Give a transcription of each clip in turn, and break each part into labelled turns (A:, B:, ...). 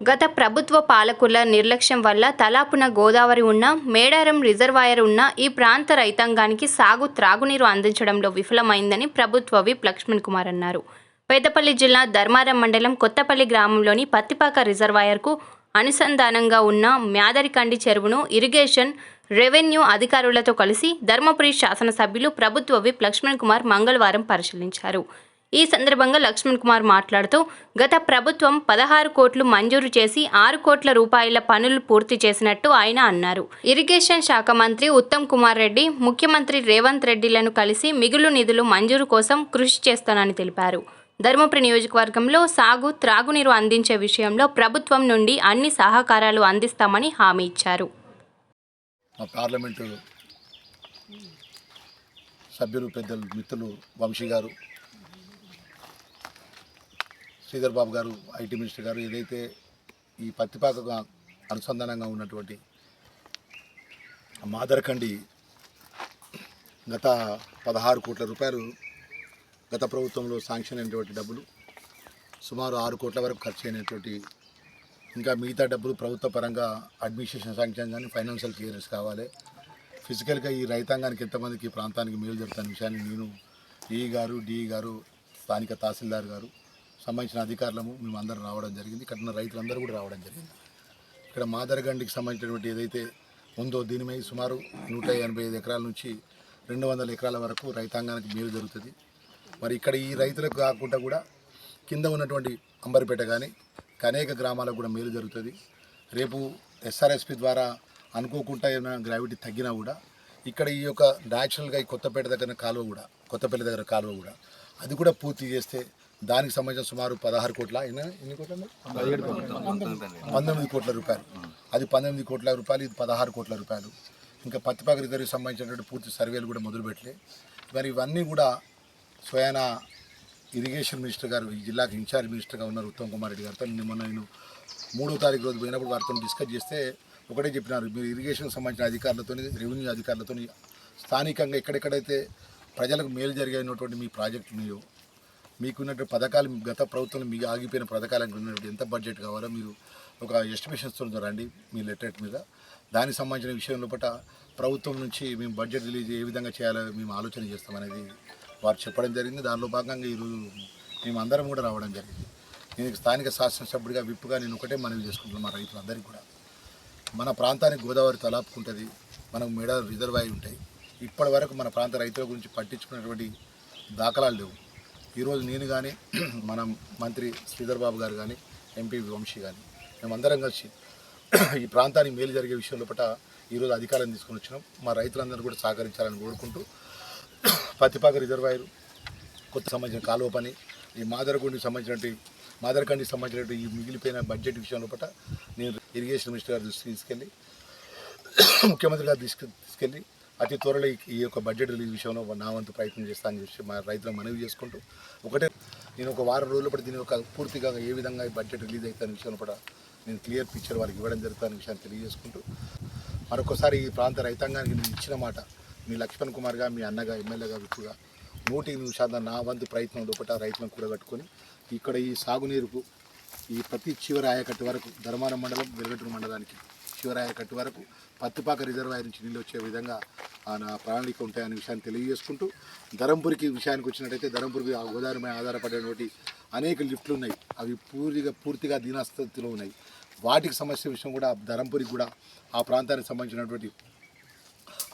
A: గత ప్రభుత్వ పాలకుల నిర్లక్ష్యం వల్ల తలాపున గోదావరి ఉన్న మేడారం రిజర్వాయర్ ఉన్న ఈ ప్రాంత రైతాంగానికి త్రాగునీరు అందించడంలో విఫలమైందని ప్రభుత్వ విప్ లక్ష్మణ్ కుమార్ అన్నారు. పెద్దపల్లి జిల్లా ధర్మారం మండలం కొత్తపల్లి గ్రామంలోని పత్తిపాక రిజర్వాయర్కు అనుసంధానంగా ఉన్న మ్యాదరికండి చెరువును ఇరిగేషన్, రెవెన్యూ అధికారులతో కలిసి ధర్మపురి శాసనసభ్యులు ప్రభుత్వ విప్ లక్ష్మణ్ కుమార్ మంగళవారం పరిశీలించారు. ఈ సందర్భంగా లక్ష్మణ్ కుమార్ మాట్లాడుతూ గత ప్రభుత్వం 16 కోట్లు మంజూరు చేసి 6 కోట్ల రూపాయల పనులు పూర్తి చేసినట్టు ఆయన అన్నారు. ఇరిగేషన్ శాఖ మంత్రి ఉత్తమ్ కుమార్ రెడ్డి, ముఖ్యమంత్రి రేవంత్ రెడ్డిలను కలిసి మిగులు నిధులు మంజూరు కోసం కృషి చేస్తానని తెలిపారు. ధర్మపురి నియోజకవర్గంలో త్రాగునీరు అందించే విషయంలో ప్రభుత్వం నుండి అన్ని సహకారాలు అందిస్తామని హామీ ఇచ్చారు.
B: పార్లమెంటు సభ్యులు పెద్దలు మిత్రులు వంశీ గారు, శ్రీధర్ బాబు గారు, ఐటీ మినిస్టర్ గారు ఏదైతే ఈ పత్తిపాకగా అనుసంధానంగా ఉన్నటువంటి మాదరకండి గత 16 కోట్ల రూపాయలు గత ప్రభుత్వంలో శాంక్షన్ అయినటువంటి డబ్బులు సుమారు 6 కోట్ల వరకు ఖర్చు అయినటువంటి, ఇంకా మిగతా డబ్బులు ప్రభుత్వ పరంగా అడ్మినిస్ట్రేషన్ శాంక్షన్ కానీ ఫైనాన్షియల్ క్లియరెన్స్ కావాలి. ఫిజికల్గా ఈ రైతాంగానికి ఎంతమందికి ఈ ప్రాంతానికి మేలు జరుగుతున్న విషయాన్ని నేను ఈ గారు, డిఈ గారు, స్థానిక తహసీల్దార్ గారు, సంబంధించిన అధికారులము మేము అందరం రావడం జరిగింది. ఇక్కడ ఉన్న రైతులందరూ కూడా రావడం జరిగింది. ఇక్కడ మాదరగండికి సంబంధించినటువంటి ఏదైతే ఉందో దీని మీద సుమారు 185 ఎకరాల నుంచి 200 ఎకరాల వరకు రైతాంగానికి మేలు జరుగుతుంది. మరి ఇక్కడ ఈ రైతులకు కాకుండా కూడా కింద ఉన్నటువంటి అంబర్పేట కానీ అనేక గ్రామాలకు కూడా మేలు జరుగుతుంది. రేపు ఎస్ఆర్ఎస్పి ద్వారా అనుకోకుండా ఏమైనా గ్రావిటీ తగ్గినా కూడా ఇక్కడ ఈ యొక్క న్యాచురల్గా ఈ కొత్తపేట దగ్గర కాలువ కూడా, కొత్తపల్లి దగ్గర కాలువ కూడా అది కూడా పూర్తి చేస్తే దానికి సంబంధించిన సుమారు 16 కోట్ల ఎన్ని కోట్ల 19 కోట్ల రూపాయలు, అది 19 కోట్ల రూపాయలు, ఇది 16 కోట్ల రూపాయలు. ఇంకా పత్తిపాక రిజర్వ్కి సంబంధించినటువంటి పూర్తి సర్వేలు కూడా మొదలుపెట్టలే. మరి ఇవన్నీ కూడా స్వయాన ఇరిగేషన్ మినిస్టర్ గారు, ఈ జిల్లాకి ఇన్ఛార్జ్ మినిస్టర్గా ఉన్నారు ఉత్తమ్ కుమార్ రెడ్డి గారితో నేను 3వ తారీఖు రోజు పోయినప్పుడు వారితో డిస్కస్ చేస్తే ఒకటే చెప్పినారు, మీరు ఇరిగేషన్కి సంబంధించిన అధికారులతో, రెవెన్యూ అధికారులతో స్థానికంగా ఎక్కడెక్కడైతే ప్రజలకు మేలు జరిగినటువంటి మీ ప్రాజెక్టు మీకున్నటువంటి పథకాలు, గత ప్రభుత్వంలో మీకు ఆగిపోయిన పథకాలకు ఉన్నటువంటి ఎంత బడ్జెట్ కావాలో మీరు ఒక ఎస్టిమేషన్స్తో రండి మీ లెటర్ మీద. దానికి సంబంధించిన విషయం లోపల ప్రభుత్వం నుంచి మేము బడ్జెట్ రిలీజ్ ఏ విధంగా చేయాలో మేము ఆలోచన చేస్తామనేది వారు చెప్పడం జరిగింది. దానిలో భాగంగా ఈరోజు మేము అందరం కూడా రావడం జరిగింది. నేను స్థానిక శాసనసభ్యుడిగా విప్పుగా నేను ఒకటే మనవి చేసుకుంటున్నాను మా రైతులందరికీ కూడా. మన ప్రాంతానికి గోదావరి తలాపుకుంటుంది, మనకు మేడారం రిజర్వాయర్ ఉంటాయి. ఇప్పటి వరకు మన ప్రాంత రైతుల గురించి పట్టించుకున్నటువంటి దాఖలాలు లేవు. ఈరోజు నేను కానీ, మన మంత్రి శ్రీధర్ బాబు గారు కానీ, ఎంపీ వంశీ కానీ మేమందరం కలిసి ఈ ప్రాంతానికి మేలు జరిగే విషయం లోపల ఈరోజు అధికారాన్ని తీసుకొని వచ్చినాం. మా రైతులందరూ కూడా సహకరించాలని కోరుకుంటూ పత్తిపాక రిజర్వాయర్ కొత్త సంబంధించిన కాలువ పని, ఈ మాదరకండికి సంబంధించినటువంటి ఈ మిగిలిపోయిన బడ్జెట్ విషయం లోపల నేను ఇరిగేషన్ మినిస్టర్ గారి దృష్టికి తీసుకెళ్ళి, ముఖ్యమంత్రి గారు తీసుకెళ్ళి అతి త్వరలో ఈ యొక్క బడ్జెట్ రిలీజ్ విషయంలో నా వంతు ప్రయత్నం చేస్తానని చెప్పి మా రైతులను మనవి చేసుకుంటూ, ఒకటే నేను ఒక వారం రోజుల పాటు దీని ఒక పూర్తిగా ఏ విధంగా ఈ బడ్జెట్ రిలీజ్ అవుతాయనే విషయంలో కూడా నేను క్లియర్ పిక్చర్ వాళ్ళకి ఇవ్వడం జరుగుతుందనే విషయాన్ని తెలియజేసుకుంటూ, మరొకసారి ఈ ప్రాంత రైతాంగానికి నేను ఇచ్చిన మాట మీ లక్ష్మణ్ కుమార్గా, మీ అన్నగా, ఎమ్మెల్యేగా, విప్పుగా 100% నా వంతు ప్రయత్నం లోపల రైతులను కూడగట్టుకొని ఇక్కడ ఈ సాగునీరుకు ఈ ప్రతి చివరి ఆయకట్టు వరకు ధర్మారం మండలం, వెలుగటూరు మండలానికి చివరి ఆయకట్టు వరకు పత్తిపాక రిజర్వాయర్ నుంచి నీళ్ళు వచ్చే విధంగా నా ప్రణాళిక ఉంటాయనే విషయాన్ని తెలియజేసుకుంటూ, ధరంపూర్కి విషయానికి వచ్చినట్టయితే ధరంపూర్కి ఆ గోదావరి మీద ఆధారపడేటువంటి అనేక లిఫ్ట్లు ఉన్నాయి. అవి పూర్తిగా దీనాస్థితిలో ఉన్నాయి. వాటికి సమస్య విషయం కూడా ధరంపూరికి కూడా ఆ ప్రాంతానికి సంబంధించినటువంటి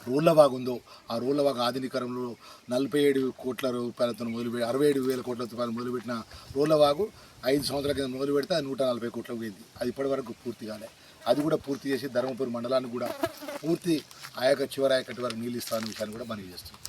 B: రోళ్లవాగు ఉందో ఆ రోళ్లవాగు ఆధునీకరణలో 47 కోట్ల రూపాయలతో మొదలుపెట్టి 67,000 కోట్ల రూపాయలు మొదలుపెట్టిన రోళ్లవాగు 5 సంవత్సరాల కింద మొదలు పెడితే అది 140 కోట్లకు పోయింది. అది ఇప్పటి వరకు పూర్తి కాలే. అది కూడా పూర్తి చేసి ధర్మపురి మండలానికి కూడా పూర్తి చివరి ఆయకట్టు వరకు నీళ్ళు ఇస్తామనే విషయాన్ని కూడా మనవి చేస్తున్నాం.